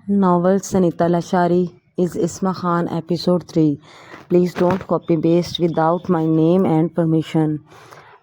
Novel Sanita Lashari is Isma Khan, Episode 3. Please don't copy paste without my name and permission.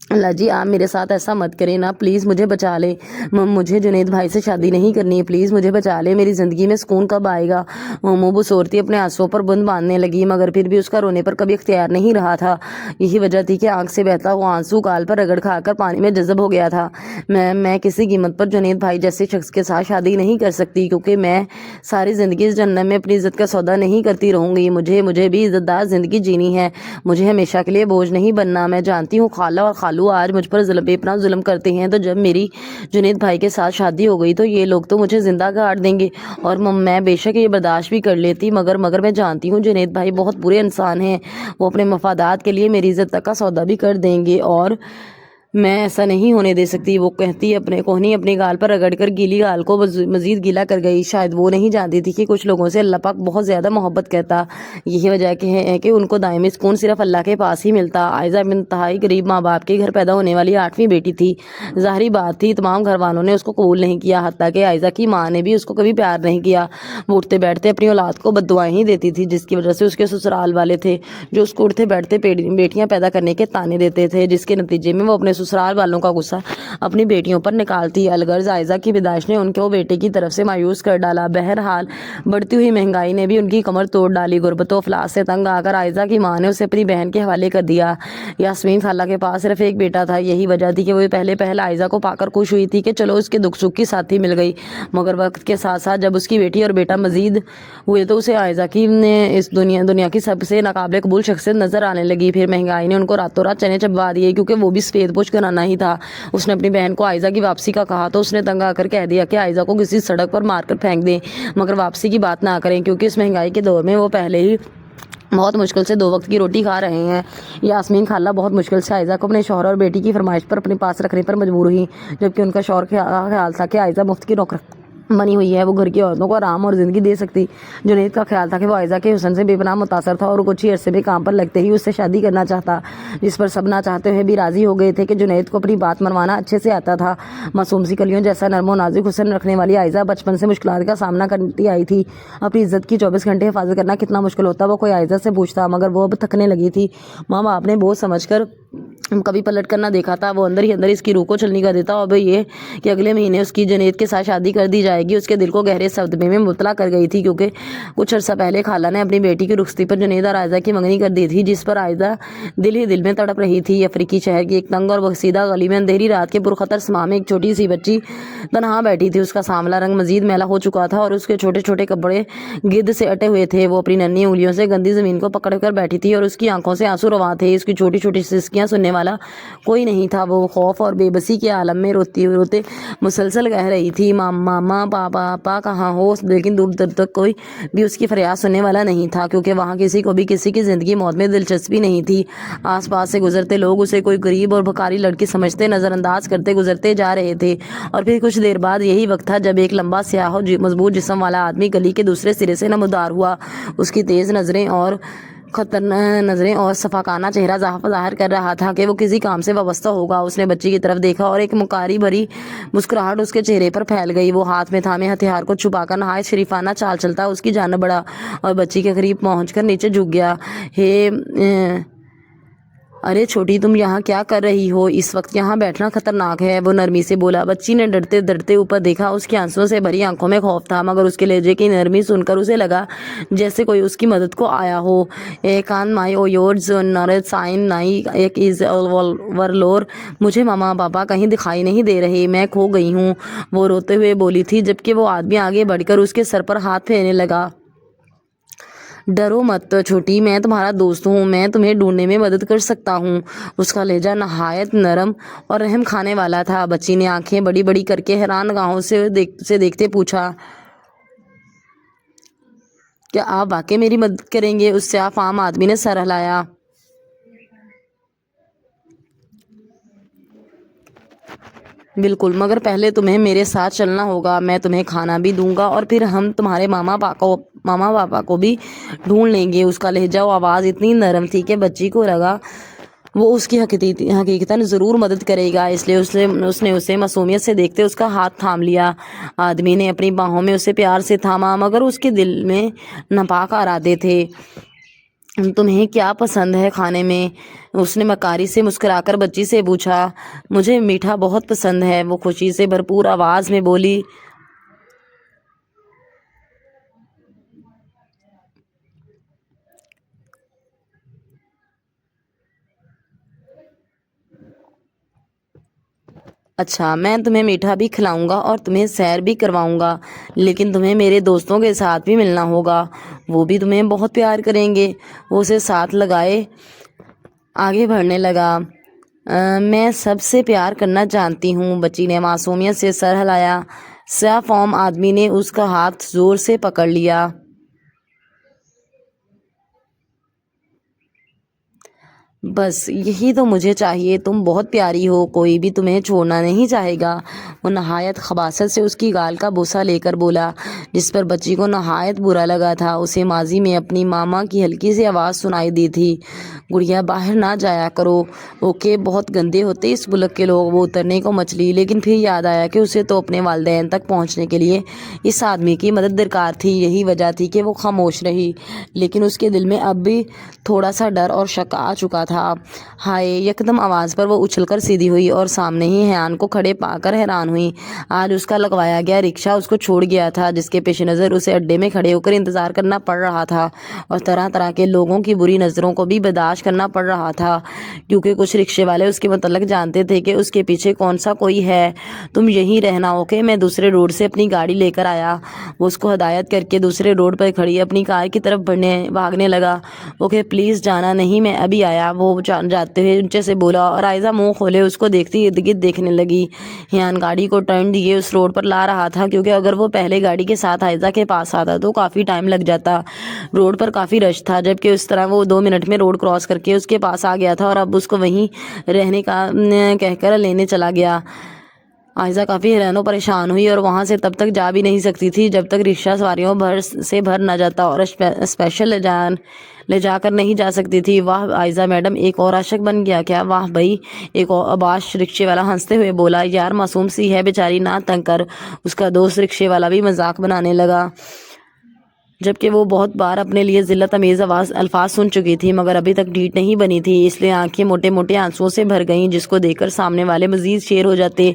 اللہ جی آپ میرے ساتھ ایسا مت کریں نا، پلیز مجھے بچا لیں، مجھے جنید بھائی سے شادی نہیں کرنی ہے، پلیز مجھے بچا لیں، میری زندگی میں سکون کب آئے گا۔ موبو صورتی اپنے آنسوؤں پر بند باندھنے لگی، مگر پھر بھی اس کا رونے پر کبھی اختیار نہیں رہا تھا۔ یہی وجہ تھی کہ آنکھ سے بہتا ہوا آنسو گال پر رگڑ کھا کر پانی میں جذب ہو گیا تھا۔ میں کسی قیمت پر جنید بھائی جیسے شخص کے ساتھ شادی نہیں کر سکتی، کیونکہ میں ساری زندگی اس جہنم میں اپنی عزت کا سودا نہیں کرتی رہوں گی۔ مجھے بھی عزت دار زندگی جینی ہے، مجھے ہمیشہ کے لیے بوجھ نہیں بننا۔ میں جانتی ہوں خالہ اور خالو آج مجھ پر بے پناہ ظلم کرتے ہیں، تو جب میری جنید بھائی کے ساتھ شادی ہو گئی تو یہ لوگ تو مجھے زندہ گاڑ دیں گے، اور میں بے شک یہ برداشت بھی کر لیتی، مگر میں جانتی ہوں جنید بھائی بہت برے انسان ہیں، وہ اپنے مفادات کے لیے میری عزت تک کا سودا بھی کر دیں گے، اور میں ایسا نہیں ہونے دے سکتی۔ وہ کہتی اپنی گال پر رگڑ کر گیلی گال کو مزید گیلا کر گئی۔ شاید وہ نہیں جانتی تھی کہ کچھ لوگوں سے اللہ پاک بہت زیادہ محبت کرتا، یہی وجہ ہے کہ ان کو دائمی سکون صرف اللہ کے پاس ہی ملتا۔ عائزہ انتہائی غریب ماں باپ کے گھر پیدا ہونے والی 8ویں بیٹی تھی۔ ظاہری بات تھی تمام گھر والوں نے اس کو قبول نہیں کیا، حتیٰ کہ عائزہ کی ماں نے بھی اس کو کبھی پیار نہیں کیا۔ وہ اٹھتے بیٹھتے اپنی اولاد کو بد دعائیں ہی دیتی تھی، جس کی وجہ سے اس کے سسرال والے تھے جو اس کو اٹھتے بیٹھتے بیٹیاں پیدا کرنے کے طعنے دیتے تھے، جس کے نتیجے میں وہ اپنے سسرال والوں کا غصہ اپنی بیٹیوں پر نکالتی۔ الغرض عائزہ کی پیدائش نے ان کو بیٹے کی طرف سے مایوس کر ڈالا۔ بہرحال بڑھتی ہوئی مہنگائی نے بھی ان کی کمر توڑ ڈالی۔ غربت و افلاس سے تنگ آ کر عائزہ کی ماں نے اسے اپنی بہن کے حوالے کر دیا۔ یاسمین خالہ کے پاس صرف ایک بیٹا تھا، یہی وجہ تھی کہ وہ پہل عائزہ کو پا کر خوش ہوئی تھی کہ چلو اس کے دکھ سکھ کی ساتھی مل گئی، مگر وقت کے ساتھ ساتھ جب اس کی بیٹی اور بیٹا مزید ہوئے تو اسے عائزہ کی اس دنیا کی سب سے ناقابل قبول شخصیت نظر آنے لگی۔ پھر مہنگائی نے ان کو راتوں رات چنے چبوا دیے، کیونکہ وہ بھی سفید پوش گھرانہ ہی تھا۔ اس نے اپنی بہن کو عائزہ کی واپسی کا کہا تو اس نے تنگ آ کر کہہ دیا کہ عائزہ کو کسی سڑک پر مار کر پھینک دیں، مگر واپسی کی بات نہ کریں، کیونکہ اس مہنگائی کے دور میں وہ پہلے ہی بہت مشکل سے 2 وقت کی روٹی کھا رہے ہیں۔ یاسمین خالہ بہت مشکل سے عائزہ کو اپنے شوہر اور بیٹی کی فرمائش پر اپنے پاس رکھنے پر مجبور ہوئی، جبکہ ان کا شوہر کا خیال تھا کہ عائزہ مفت کی نوکر بنی ہوئی ہے، وہ گھر کی عورتوں کو آرام اور زندگی دے سکتی۔ جنید کا خیال تھا کہ وہ عائزہ کے حسن سے بے پناہ متاثر تھا اور کچھ ہی عرصے میں کام پر لگتے ہی اس سے شادی کرنا چاہتا، جس پر سب نہ چاہتے ہوئے بھی راضی ہو گئے تھے کہ جنید کو اپنی بات منوانا اچھے سے آتا تھا۔ معصوم سی کلیوں جیسا نرم و نازک حسن رکھنے والی عائزہ بچپن سے مشکلات کا سامنا کرتی آئی تھی۔ اپنی عزت کی 24 گھنٹے حفاظت کرنا کتنا مشکل ہوتا وہ کوئی عائزہ سے پوچھتا، مگر وہ اب تھکنے لگی تھی۔ ماں باپ نے بوجھ سمجھ کر کبھی پلٹ کر نہ دیکھا تھا، وہ اندر ہی اندر اس کی روح کو چلنی کا دیتا، اب یہ کہ اگلے مہینے اس کی جنید کے ساتھ شادی کر دی جائے گی اس کے دل کو گہرے صدمے میں مبتلا کر گئی تھی، کیونکہ کچھ عرصہ پہلے خالہ نے اپنی بیٹی کی رخصتی پر جنید اور عائزہ کی منگنی کر دی تھی، جس پر عائزہ دل ہی دل میں تڑپ رہی تھی۔ افریقی شہر کی ایک تنگ اور بسیدہ گلی میں اندھیری رات کے پرخطر سماں میں ایک چھوٹی سی بچی تنہا بیٹھی تھی۔ اس کا سانولا رنگ مزید میلا ہو چکا تھا اور اس کے چھوٹے چھوٹے کپڑے گرد سے اٹے ہوئے تھے۔ وہ اپنی ننھی انگلیوں سے گندی زمین کو پکڑ کر بیٹھی تھی اور اس کی آنکھوں سے آنسو رواں تھے۔ اس کی چھوٹی چھوٹی سسکیاں سننے والا کوئی نہیں تھا۔ وہ خوف اور بے بسی کے عالم میں روتے روتے مسلسل کہہ رہی تھی، ماما پاپا کہاں ہو، لیکن دور دور تک کوئی بھی اس کی فریاد سننے والا نہیں تھا، کیونکہ وہاں کسی کو بھی کسی کی زندگی موت میں دلچسپی نہیں تھی۔ آس پاس سے گزرتے لوگ اسے کوئی غریب اور بھکاری لڑکی سمجھتے نظر انداز کرتے گزرتے جا رہے تھے، اور پھر کچھ دیر بعد یہی وقت تھا جب ایک لمبا سیاہ اور مضبوط جسم والا آدمی گلی کے دوسرے سرے سے نمودار ہوا۔ اس کی تیز نظریں اور صفاقانہ چہرہ ظاہر کر رہا تھا کہ وہ کسی کام سے وابستہ ہوگا۔ اس نے بچی کی طرف دیکھا اور ایک مکاری بھری مسکراہٹ اس کے چہرے پر پھیل گئی۔ وہ ہاتھ میں تھامے ہتھیار کو چھپا کر نہایت شریفانہ چال چلتا اس کی جانب بڑھا اور بچی کے قریب پہنچ کر نیچے جھک گیا۔ ارے چھوٹی، تم یہاں کیا کر رہی ہو؟ اس وقت یہاں بیٹھنا خطرناک ہے، وہ نرمی سے بولا۔ بچی نے ڈرتے ڈرتے اوپر دیکھا۔ اس کی آنسوؤں سے بھری آنکھوں میں خوف تھا، مگر اس کے لہجے کی نرمی سن کر اسے لگا جیسے کوئی اس کی مدد کو آیا ہو۔ کان مائی اویورز نارتھ سائن نائی ایک از ورلور، مجھے ماما پاپا کہیں دکھائی نہیں دے رہے، میں کھو گئی ہوں، وہ روتے ہوئے بولی تھی، جبکہ وہ آدمی آگے بڑھ کر اس کے سر پر ہاتھ پھیرنے لگا۔ ڈرو مت چھوٹی، میں تمہارا دوست ہوں، میں تمہیں ڈھونڈنے میں مدد کر سکتا ہوں۔ اس کا لہجہ نہایت نرم اور رحم کھانے والا تھا۔ بچی نے آنکھیں بڑی بڑی کر کے حیران نگاہوں سے دیکھتے پوچھا، کیا آپ واقعی میری مدد کریں گے؟ اس سیاہ فام آدمی نے سر ہلایا۔ بالکل، مگر پہلے تمہیں میرے ساتھ چلنا ہوگا، میں تمہیں کھانا بھی دوں گا اور پھر ہم تمہارے ماما پاپا کو بھی ڈھونڈ لیں گے۔ اس کا لہجہ و آواز اتنی نرم تھی کہ بچی کو لگا وہ اس کی حقیقتاً ضرور مدد کرے گا، اس لیے اس نے اسے معصومیت سے دیکھتے اس کا ہاتھ تھام لیا۔ آدمی نے اپنی باہوں میں اسے پیار سے تھاما، مگر اس کے دل میں ناپاک ارادے تھے۔ تمہیں کیا پسند ہے کھانے میں؟ اس نے مکاری سے مسکرا کر بچی سے پوچھا۔ مجھے میٹھا بہت پسند ہے، وہ خوشی سے بھرپور آواز میں بولی۔ اچھا، میں تمہیں میٹھا بھی کھلاؤں گا اور تمہیں سیر بھی کرواؤں گا، لیکن تمہیں میرے دوستوں کے ساتھ بھی ملنا ہوگا، وہ بھی تمہیں بہت پیار کریں گے۔ وہ اسے ساتھ لگائے آگے بڑھنے لگا۔ میں سب سے پیار کرنا جانتی ہوں، بچی نے معصومیت سے سر ہلایا۔ سیاہ فام آدمی نے اس کا ہاتھ زور سے پکڑ لیا۔ بس یہی تو مجھے چاہیے، تم بہت پیاری ہو، کوئی بھی تمہیں چھوڑنا نہیں چاہے گا۔ وہ نہایت خباثت سے اس کی گال کا بوسہ لے کر بولا، جس پر بچی کو نہایت برا لگا تھا۔ اسے ماضی میں اپنی ماما کی ہلکی سی آواز سنائی دی تھی، گڑیا باہر نہ جایا کرو، اوکے، بہت گندے ہوتے اس ملک کے لوگ۔ وہ اترنے کو مچلی، لیکن پھر یاد آیا کہ اسے تو اپنے والدین تک پہنچنے کے لیے اس آدمی کی مدد درکار تھی، یہی وجہ تھی کہ وہ خاموش رہی۔ لیکن اس کے دل میں اب بھی تھوڑا سا ڈر اور شک آ چکا تھا۔ ہائے! یکدم آواز پر وہ اچھل کر سیدھی ہوئی اور سامنے ہی حیان کو کھڑے پا کر حیران ہوئی۔ آج اس کا لگوایا گیا رکشا اس کو چھوڑ گیا تھا، جس کے پیش نظر اسے اڈے میں کھڑے ہو کر انتظار کرنا پڑ رہا تھا اور طرح طرح کے لوگوں کی بری نظروں کو بھی برداشت کرنا پڑ رہا تھا، کیونکہ کچھ رکشے والے اس کے متعلق جانتے تھے کہ اس کے پیچھے کون سا کوئی ہے۔ تم یہیں رہنا، اوکے، میں دوسرے روڈ سے اپنی گاڑی لے کر آیا۔ وہ اس کو ہدایت کر کے دوسرے روڈ پر کھڑی اپنی کار کی طرف بھاگنے لگا۔ اوکے، پلیز جانا نہیں، میں ابھی آیا، وہ جاتے ہوئے اونچے سے بولا، اور عائزہ منہ کھولے اس کو دیکھتی ارد گرد دیکھنے لگی۔ حیان گاڑی کو ٹرن دیے اس روڈ پر لا رہا تھا، کیونکہ اگر وہ پہلے گاڑی کے ساتھ عائزہ کے پاس آتا تو کافی ٹائم لگ جاتا۔ روڈ پر کافی رش تھا، جبکہ اس طرح وہ 2 منٹ میں روڈ کراس کر کے اس کے پاس آ گیا تھا اور اب اس کو وہیں رہنے کا کہہ کر لینے چلا گیا۔ عائزہ کافی حیران و پریشان ہوئی اور وہاں سے تب تک جا بھی نہیں سکتی تھی جب تک رکشہ سواریوں سے بھر نہ جاتا اور اسپیشل لے جا کر نہیں جا سکتی تھی۔ واہ عائزہ میڈم، ایک اور عاشق بن گیا کیا؟ واہ بھائی، ایک اور اباش رکشے والا ہنستے ہوئے بولا۔ یار معصوم سی ہے بیچاری، نہ تنگ کر۔ اس کا دوست رکشے والا بھی مذاق بنانے لگا، جبکہ وہ بہت بار اپنے لیے ذلت امیز الفاظ سن چکی تھی، مگر ابھی تک ڈھیٹ نہیں بنی تھی، اس لیے آنکھیں موٹے موٹے آنسوؤں سے بھر گئیں، جس کو دیکھ کر سامنے والے مزید شیر ہو جاتے۔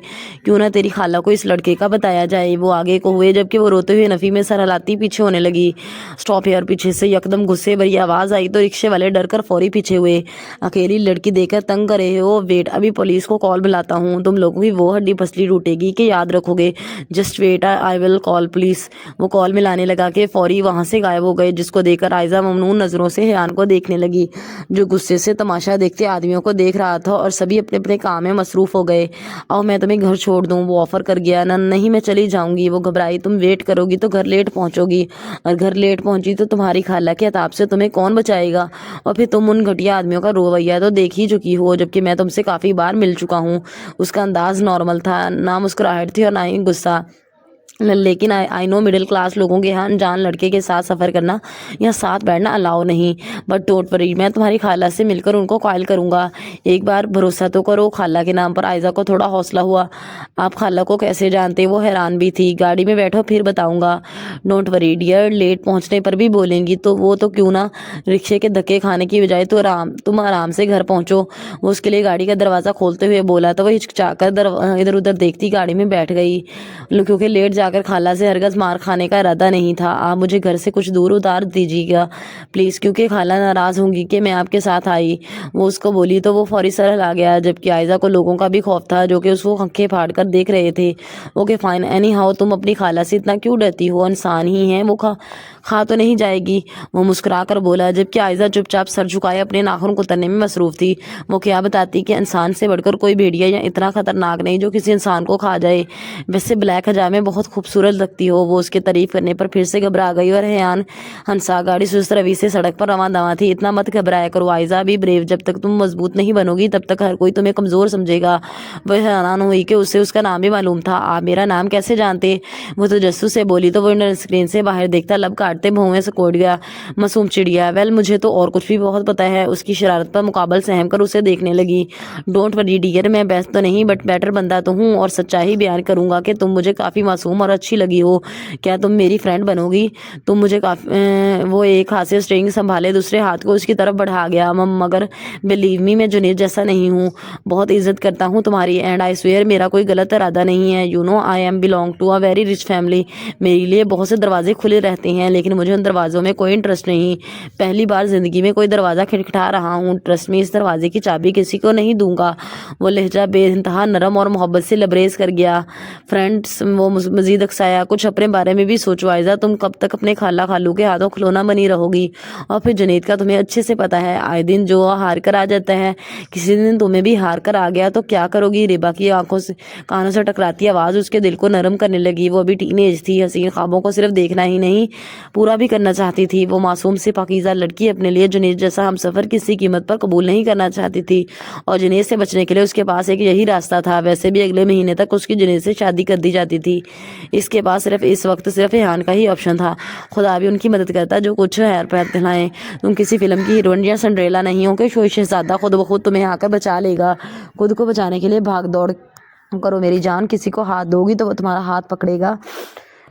کیوں نہ تیری خالہ کو اس لڑکے کا بتایا جائے؟ وہ آگے کو ہوئے، جبکہ وہ روتے ہوئے نفی میں سر ہلاتی پیچھے ہونے لگی۔ Stop here! پیچھے سے یکدم غصے بھری آواز آئی تو رکشے والے ڈر کر فوری پیچھے ہوئے۔ اکیلی لڑکی دیکھ کر تنگ کر رہے ہو؟ ویٹ، ابھی پولیس کو کال ملاتا ہوں، تم لوگوں کی وہ ہڈی پسلی ٹوٹے گی کہ یاد رکھو گے۔ جسٹ ویٹ، آئی ول کال پولیس۔ وہ کال ملانے لگا کہ فوری وہاں سے غائب ہو گئے، جس کو دیکھ کر عائزہ ممنون نظروں سے حیان کو دیکھنے لگی، جو غصے سے تماشا دیکھتے آدمیوں کو دیکھ رہا تھا، اور سبھی اپنے اپنے کام میں مصروف ہو گئے۔ آؤ میں تمہیں گھر چھوڑ دوں، وہ آفر کر گیا۔ نہیں، میں چلی جاؤں گی، وہ گھبرائی۔ تم ویٹ کرو گی تو گھر لیٹ پہنچو گی، اور گھر لیٹ پہنچی تو تمہاری خالہ کے عذاب سے تمہیں کون بچائے گا؟ اور پھر تم ان گھٹیا آدمیوں کا رویہ تو دیکھ ہی چکی ہو، جبکہ میں تم سے کافی بار مل چکا ہوں۔ اس کا انداز نارمل تھا، نہ مسکراہٹ تھی اور نہ ہی غصہ، لیکن آئی نو مڈل کلاس لوگوں کے ہاں انجان لڑکے کے ساتھ سفر کرنا یا ساتھ بیٹھنا الاؤ نہیں، بٹ ڈونٹ وری، میں تمہاری خالہ سے مل کر ان کو قائل کروں گا۔ ایک بار بھروسہ تو کرو خالہ کے نام پر۔ عائزہ کو تھوڑا حوصلہ ہوا۔ آپ خالہ کو کیسے جانتے؟ وہ حیران بھی تھی۔ گاڑی میں بیٹھو، پھر بتاؤں گا۔ ڈونٹ وری ڈیئر، لیٹ پہنچنے پر بھی بولیں گی تو وہ تو کیوں نہ رکشے کے دھکے کھانے کی بجائے تم آرام سے گھر پہنچو۔ وہ اس کے لیے گاڑی کا دروازہ کھولتے ہوئے بولا تو وہ ہچکچا کر ادھر ادھر دیکھتی گاڑی میں بیٹھ گئی، کیونکہ لیٹ جا کر خالہ سے ہرگز مار کھانے کا ارادہ نہیں تھا۔ آپ مجھے گھر سے کچھ دور اتار دیجیے گا پلیز، کیونکہ خالہ ناراض ہوں گی کہ میں آپ کے ساتھ آئی، وہ اس کو بولی تو وہ فوری سر ہلا گیا، جبکہ عائزہ کو لوگوں کا بھی خوف تھا جو کہ اس کو آنکھیں پھاڑ کر دیکھ رہے تھے۔ اوکے فائن، اینی ہاؤ، تم اپنی خالہ سے اتنا کیوں ڈرتی ہو؟ انسان ہی ہے وہ، کھا تو نہیں جائے گی؟ وہ مسکرا کر بولا، جبکہ عائزہ چپ چاپ سر جھکائے اپنے ناخن کترنے میں مصروف تھی۔ وہ کیا بتاتی کہ انسان سے بڑھ کر کوئی بھیڑیا یا اتنا خطرناک نہیں جو کسی انسان کو کھا جائے۔ ویسے بلیک حجاب میں بہت خوبصورت لگتی ہو۔ وہ اس کے تعریف کرنے پر پھر سے گھبرا گئی اور حیان ہنسا۔ گاڑی سست روی سے سڑک پر رواں دواں تھی۔ اتنا مت گھبرایا کرو عائزہ، بی بریو، جب تک تم مضبوط نہیں بنو گی تب تک ہر کوئی تمہیں کمزور سمجھے گا۔ وہ حیران ہوئی کہ اسے اس کا نام بھی معلوم تھا۔ آپ میرا نام کیسے جانتے؟ وہ تجسس سے بولی تو وہ اسکرین سے باہر دیکھتا لب کاٹتے بھونوں میں سکوڑ گیا۔ معصوم چڑیا، ویل مجھے تو اور کچھ بھی بہت پتہ ہے۔ اس کی شرارت پر مقابل سہم کر اسے دیکھنے لگی۔ ڈونٹ وری ڈیئر، میں بیسٹ تو نہیں بٹ بیٹر بندہ تو ہوں، اور سچائی بیان کروں گا کہ تم مجھے کافی معصوم اور اچھی لگی ہو، کیا تم میری فرینڈ بنو گی؟ تم مجھے وہ ایک ہاتھ سے اسٹرنگ سنبھالے دوسرے ہاتھ کو اس کی طرف بڑھا گیا۔ مگر بلیو می، میں جنید جیسا نہیں ہوں، بہت عزت کرتا ہوں تمہاری، اینڈ آئی سویئر میرا کوئی غلط ارادہ نہیں ہے۔ You know I am belong to a very rich family, میرے لیے بہت سے دروازے کھلے رہتے ہیں لیکن مجھے ان دروازوں میں کوئی انٹرسٹ نہیں۔ پہلی بار زندگی میں کوئی دروازہ کھٹکھٹا رہا ہوں، ٹرسٹ می، اس دروازے کی چابی کسی کو نہیں دوں گا۔ وہ لہجہ بے انتہا نرم اور محبت سے لبریز کر گیا۔ فرینڈس، وہ مزید اکسایا، کچھ اپنے بارے میں بھی سوچو عائزہ، تم کب تک اپنے خالہ خالو کے ہاتھوں کھلونا بنی رہو گی؟ اور پھر جنید کا تمہیں اچھے سے پتا ہے، آئے دن جو ہار کر آ جاتا ہے، کسی دن تمہیں بھی ہار کر آ گیا تو کیا کرو گی؟ ریبا کی کانوں سے ٹکراتی آواز اس کے دل کو نرم کرنے لگی۔ وہ ابھی ٹین ایج تھی، حسین خوابوں کو صرف دیکھنا ہی نہیں پورا بھی کرنا چاہتی تھی۔ وہ معصوم سی پاکیزہ لڑکی اپنے لیے جنید جیسا ہمسفر کسی قیمت پر قبول نہیں کرنا چاہتی تھی، اور جنید سے بچنے کے لیے اس کے پاس ایک یہی راستہ تھا۔ ویسے بھی اگلے مہینے تک اس کی جنید سے شادی کر دی جاتی تھی، اس کے پاس اس وقت صرف ریحان کا ہی آپشن تھا۔ خدا بھی ان کی مدد کرتا جو کچھ خیر پیر دلائیں۔ تم کسی فلم کی ہیروئن یا سنڈریلا نہیں ہو کہ شہزادہ خود بخود تمہیں آ کر بچا لے گا۔ خود کو بچانے کے لیے بھاگ دوڑ کرو میری جان، کسی کو ہاتھ دو گی تو وہ تمہارا ہاتھ پکڑے گا۔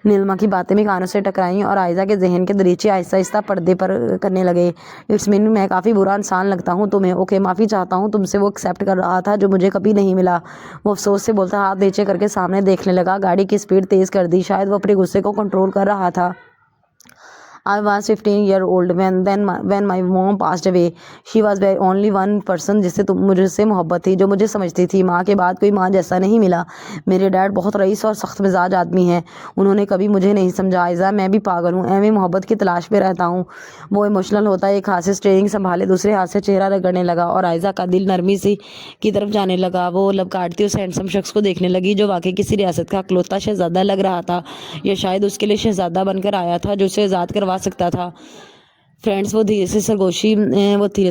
نیلما کی باتیں بھی کانوں سے ٹکرائیں اور عائزہ کے ذہن کے دریچے آہستہ آہستہ پردے پر کرنے لگے۔ اٹس مین، میں کافی برا انسان لگتا ہوں تمہیں، اوکے معافی چاہتا ہوں تم سے۔ وہ ایکسیپٹ کر رہا تھا جو مجھے کبھی نہیں ملا۔ وہ افسوس سے بولتا ہاتھ نیچے کر کے سامنے دیکھنے لگا۔ گاڑی کی سپیڈ تیز کر دی، شاید وہ اپنے غصے کو کنٹرول کر رہا تھا۔ I was 15 years old when my mom passed away. She was the only one person جس سے مجھ سے محبت تھی، جو مجھے سمجھتی تھی۔ ماں کے بعد کوئی ماں جیسا نہیں ملا۔ میرے ڈیڈ بہت رئیس اور سخت مزاج آدمی ہیں، انہوں نے کبھی مجھے نہیں سمجھا عائزہ۔ میں بھی پاگل ہوں، میں محبت کی تلاش میں رہتا ہوں۔ وہ ایموشنل ہوتا ہے، ایک ہاتھ سے اسٹیئرنگ سنبھالے دوسرے ہاتھ سے چہرہ رگڑنے لگا اور عائزہ کا دل نرمی سی کی طرف جانے لگا۔ وہ لب کاٹتی اس ہینڈسم شخص کو دیکھنے لگی جو واقعی کسی ریاست کا اکلوتا شہزادہ لگ رہا تھا، یا شاید اس کے لیے شہزادہ بن کر آیا تھا جو اسے آزاد کروا سکتا تھا۔ فرینڈس، وہ دھیرے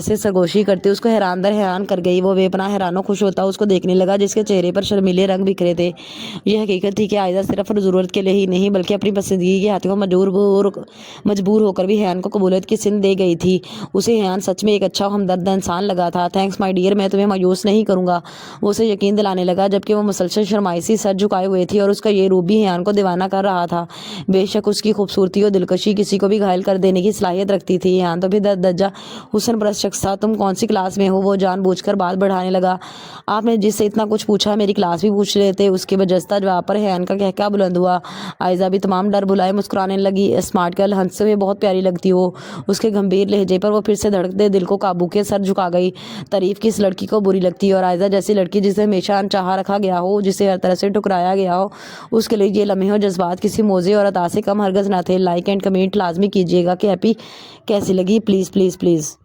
سے سرگوشی کرتی اس کو حیران در حیران کر گئی۔ وہ بے پناہ حیران و خوش ہوتا اس کو دیکھنے لگا جس کے چہرے پر شرمیلے رنگ بکھرے تھے۔ یہ حقیقت تھی کہ عائزہ صرف ضرورت کے لیے ہی نہیں بلکہ اپنی پسندیدگی کے ہاتھوں مجبور ہو کر بھی حیان کو قبولیت کی سند دے گئی تھی۔ اسے حیان سچ میں ایک اچھا و ہمدرد انسان لگا تھا۔ تھینکس مائی ڈیئر، میں تمہیں مایوس نہیں کروں گا، وہ اسے یقین دلانے لگا جبکہ وہ مسلسل شرمائی سی سر جھکائے ہوئے تھی، اور اس کا یہ روپ بھی حیان کو دیوانہ کر رہا تھا۔ بے شک اس کی خوبصورتی اور دلکشی کسی کو بھی گھائل کر دینے کی صلاحیت رکھتی تھی۔ حیان تو بھی درجہ حسن پرست شخص تھا۔ تم کون سی کلاس میں ہو؟ وہ جان بوجھ کر بات بڑھانے لگا۔ آپ نے جس سے اتنا کچھ پوچھا میری کلاس بھی پوچھ لیتے۔ اس کے بجستہ جواب پر حیان کا کہکہا بلند ہوا۔ عائزہ بھی تمام ڈر بھلائے مسکرانے لگی۔ اسمارٹ گرل، ہنستے ہوئے بہت پیاری لگتی ہو۔ اس کے گمبھیر لہجے پر وہ پھر سے دھڑکتے دل کو قابو کے سر جھکا گئی۔ تعریف کس لڑکی کو بری لگتی ہے، اور عائزہ جیسی لڑکی جسے ہمیشہ انچاہا رکھا گیا ہو، جسے ہر طرح سے ٹکرایا گیا ہو، اس کے لیے یہ لمحے اور جذبات کسی موزے اور عطا سے کم ہرگز نہ تھے۔ لائک اینڈ کمنٹ لازمی کیجیے گا کہ ایپی کیسی لگی، پلیز پلیز پلیز۔